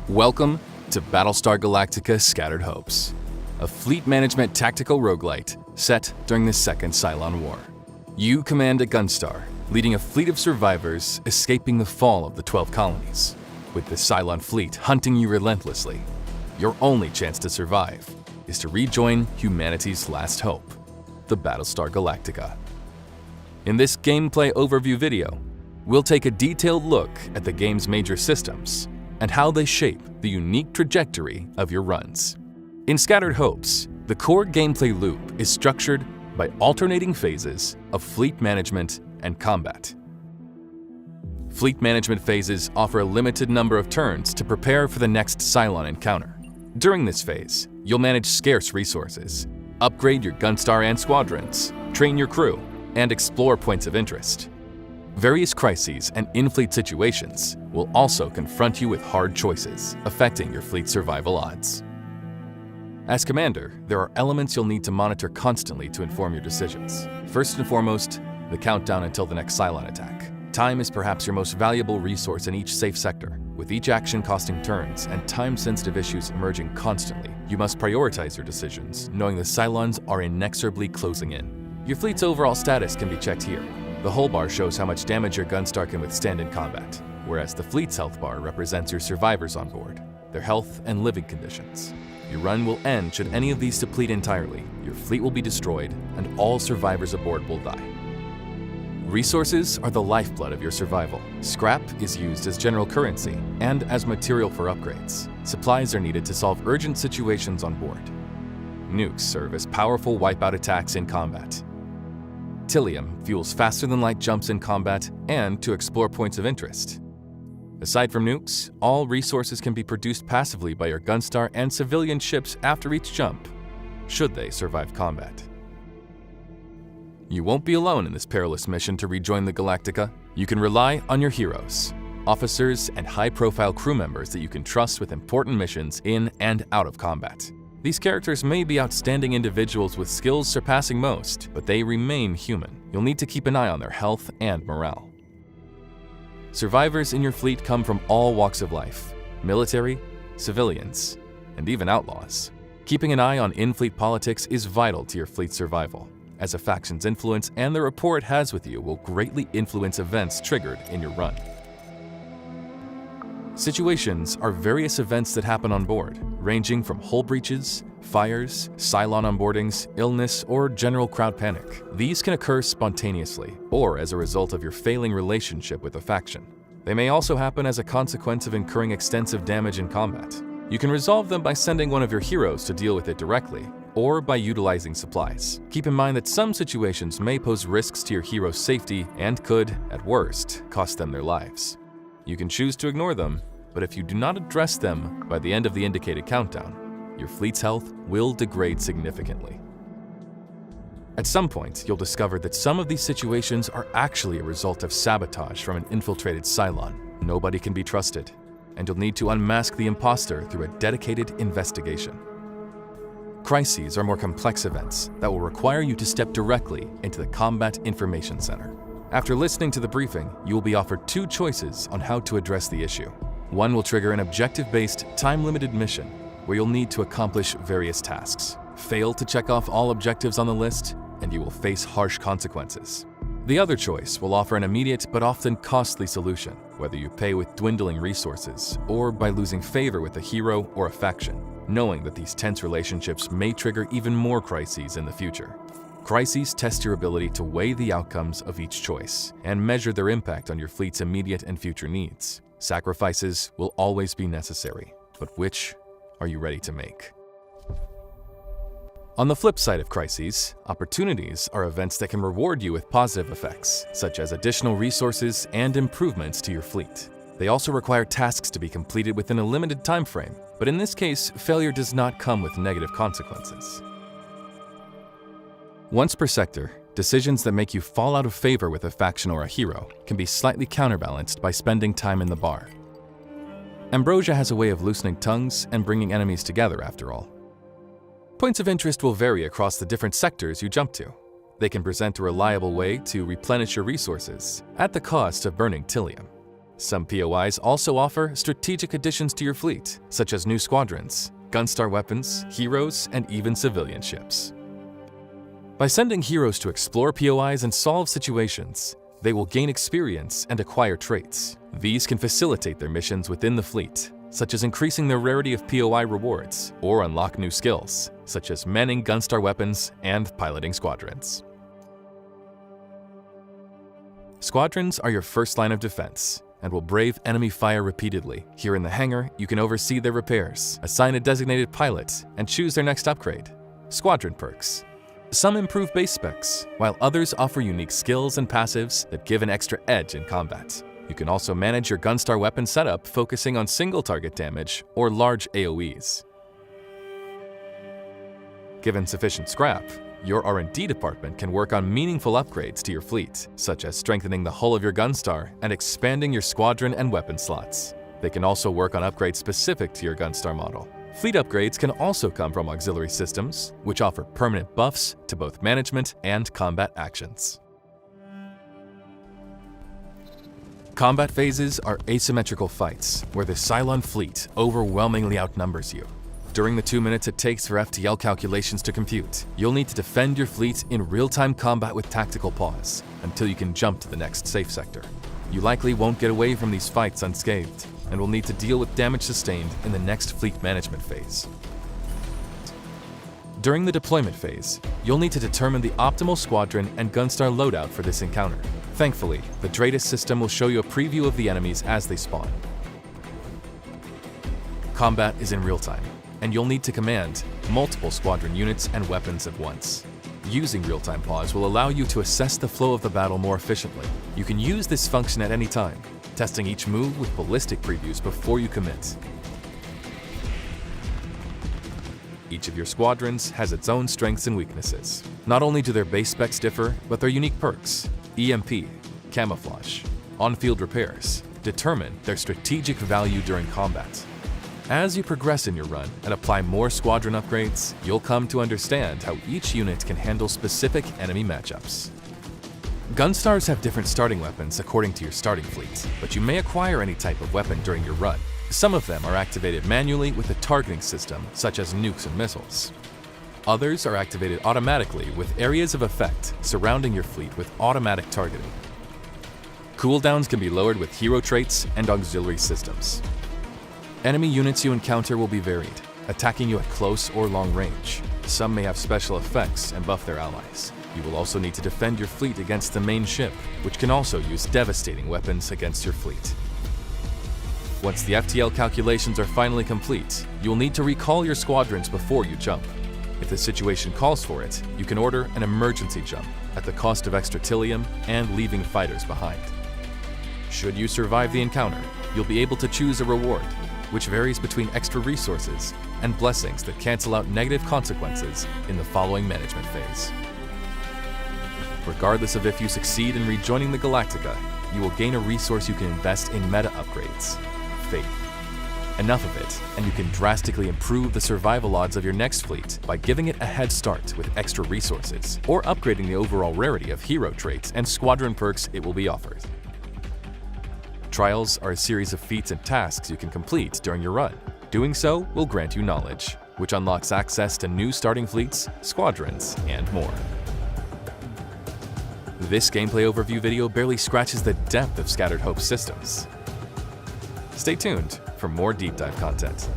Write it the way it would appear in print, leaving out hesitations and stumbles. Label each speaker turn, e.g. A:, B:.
A: Welcome to Battlestar Galactica Scattered Hopes, a fleet management tactical roguelite set during the Second Cylon War. You command a Gunstar, leading a fleet of survivors escaping the fall of the 12 Colonies. With the Cylon fleet hunting you relentlessly, your only chance to survive is to rejoin humanity's last hope, the Battlestar Galactica. In this gameplay overview video, we'll take a detailed look at the game's major systems and how they shape the unique trajectory of your runs. In Scattered Hopes, the core gameplay loop is structured by alternating phases of fleet management and combat. Fleet management phases offer a limited number of turns to prepare for the next Cylon encounter. During this phase, you'll manage scarce resources, upgrade your Gunstar and squadrons, train your crew, and explore points of interest. Various crises and in-fleet situations will also confront you with hard choices, affecting your fleet's survival odds. As commander, there are elements you'll need to monitor constantly to inform your decisions. First and foremost, the countdown until the next Cylon attack. Time is perhaps your most valuable resource in each safe sector. With each action costing turns and time-sensitive issues emerging constantly, you must prioritize your decisions, knowing the Cylons are inexorably closing in. Your fleet's overall status can be checked here. The hull bar shows how much damage your Gunstar can withstand in combat, whereas the fleet's health bar represents your survivors on board, their health and living conditions. Your run will end should any of these deplete entirely, your fleet will be destroyed, and all survivors aboard will die. Resources are the lifeblood of your survival. Scrap is used as general currency and as material for upgrades. Supplies are needed to solve urgent situations on board. Nukes serve as powerful wipeout attacks in combat. Tilium fuels faster-than-light jumps in combat and to explore points of interest. Aside from nukes, all resources can be produced passively by your Gunstar and civilian ships after each jump, should they survive combat. You won't be alone in this perilous mission to rejoin the Galactica. You can rely on your heroes, officers, and high-profile crew members that you can trust with important missions in and out of combat. These characters may be outstanding individuals with skills surpassing most, but they remain human. You'll need to keep an eye on their health and morale. Survivors in your fleet come from all walks of life: military, civilians, and even outlaws. Keeping an eye on in-fleet politics is vital to your fleet's survival, as a faction's influence and the rapport it has with you will greatly influence events triggered in your run. Situations are various events that happen on board, ranging from hull breaches, fires, Cylon onboardings, illness, or general crowd panic. These can occur spontaneously, or as a result of your failing relationship with a faction. They may also happen as a consequence of incurring extensive damage in combat. You can resolve them by sending one of your heroes to deal with it directly, or by utilizing supplies. Keep in mind that some situations may pose risks to your hero's safety and could, at worst, cost them their lives. You can choose to ignore them, but if you do not address them by the end of the indicated countdown, your fleet's health will degrade significantly. At some point, you'll discover that some of these situations are actually a result of sabotage from an infiltrated Cylon. Nobody can be trusted, and you'll need to unmask the imposter through a dedicated investigation. Crises are more complex events that will require you to step directly into the Combat Information Center. After listening to the briefing, you will be offered two choices on how to address the issue. One will trigger an objective-based, time-limited mission where you'll need to accomplish various tasks. Fail to check off all objectives on the list, and you will face harsh consequences. The other choice will offer an immediate but often costly solution, whether you pay with dwindling resources or by losing favor with a hero or a faction, knowing that these tense relationships may trigger even more crises in the future. Crises test your ability to weigh the outcomes of each choice and measure their impact on your fleet's immediate and future needs. Sacrifices will always be necessary, but which are you ready to make? On the flip side of crises, opportunities are events that can reward you with positive effects, such as additional resources and improvements to your fleet. They also require tasks to be completed within a limited time frame, but in this case, failure does not come with negative consequences. Once per sector, decisions that make you fall out of favor with a faction or a hero can be slightly counterbalanced by spending time in the bar. Ambrosia has a way of loosening tongues and bringing enemies together, after all. Points of interest will vary across the different sectors you jump to. They can present a reliable way to replenish your resources at the cost of burning Tilium. Some POIs also offer strategic additions to your fleet, such as new squadrons, Gunstar weapons, heroes, and even civilian ships. By sending heroes to explore POIs and solve situations, they will gain experience and acquire traits. These can facilitate their missions within the fleet, such as increasing the rarity of POI rewards, or unlock new skills, such as manning Gunstar weapons and piloting squadrons. Squadrons are your first line of defense and will brave enemy fire repeatedly. Here in the hangar, you can oversee their repairs, assign a designated pilot, and choose their next upgrade. Squadron perks. Some improve base specs, while others offer unique skills and passives that give an extra edge in combat. You can also manage your Gunstar weapon setup, focusing on single target damage or large AoEs. Given sufficient scrap, your R&D department can work on meaningful upgrades to your fleet, such as strengthening the hull of your Gunstar and expanding your squadron and weapon slots. They can also work on upgrades specific to your Gunstar model. Fleet upgrades can also come from auxiliary systems, which offer permanent buffs to both management and combat actions. Combat phases are asymmetrical fights, where the Cylon fleet overwhelmingly outnumbers you. During the 2 minutes it takes for FTL calculations to compute, you'll need to defend your fleet in real-time combat with tactical pause, until you can jump to the next safe sector. You likely won't get away from these fights unscathed, and will need to deal with damage sustained in the next fleet management phase. During the deployment phase, you'll need to determine the optimal squadron and Gunstar loadout for this encounter. Thankfully, the Dratus system will show you a preview of the enemies as they spawn. Combat is in real time, and you'll need to command multiple squadron units and weapons at once. Using real-time pause will allow you to assess the flow of the battle more efficiently. You can use this function at any time, testing each move with ballistic previews before you commit. Each of your squadrons has its own strengths and weaknesses. Not only do their base specs differ, but their unique perks, EMP, camouflage, on-field repairs, determine their strategic value during combat. As you progress in your run and apply more squadron upgrades, you'll come to understand how each unit can handle specific enemy matchups. Gunstars have different starting weapons according to your starting fleet, but you may acquire any type of weapon during your run. Some of them are activated manually with a targeting system, such as nukes and missiles. Others are activated automatically with areas of effect surrounding your fleet with automatic targeting. Cooldowns can be lowered with hero traits and auxiliary systems. Enemy units you encounter will be varied, attacking you at close or long range. Some may have special effects and buff their allies. You will also need to defend your fleet against the main ship, which can also use devastating weapons against your fleet. Once the FTL calculations are finally complete, you will need to recall your squadrons before you jump. If the situation calls for it, you can order an emergency jump at the cost of extra Tilium and leaving fighters behind. Should you survive the encounter, you'll be able to choose a reward, which varies between extra resources and blessings that cancel out negative consequences in the following management phase. Regardless of if you succeed in rejoining the Galactica, you will gain a resource you can invest in meta upgrades, faith. Enough of it, and you can drastically improve the survival odds of your next fleet by giving it a head start with extra resources, or upgrading the overall rarity of hero traits and squadron perks it will be offered. Trials are a series of feats and tasks you can complete during your run. Doing so will grant you knowledge, which unlocks access to new starting fleets, squadrons, and more. This gameplay overview video barely scratches the depth of Scattered Hope's systems. Stay tuned for more deep dive content.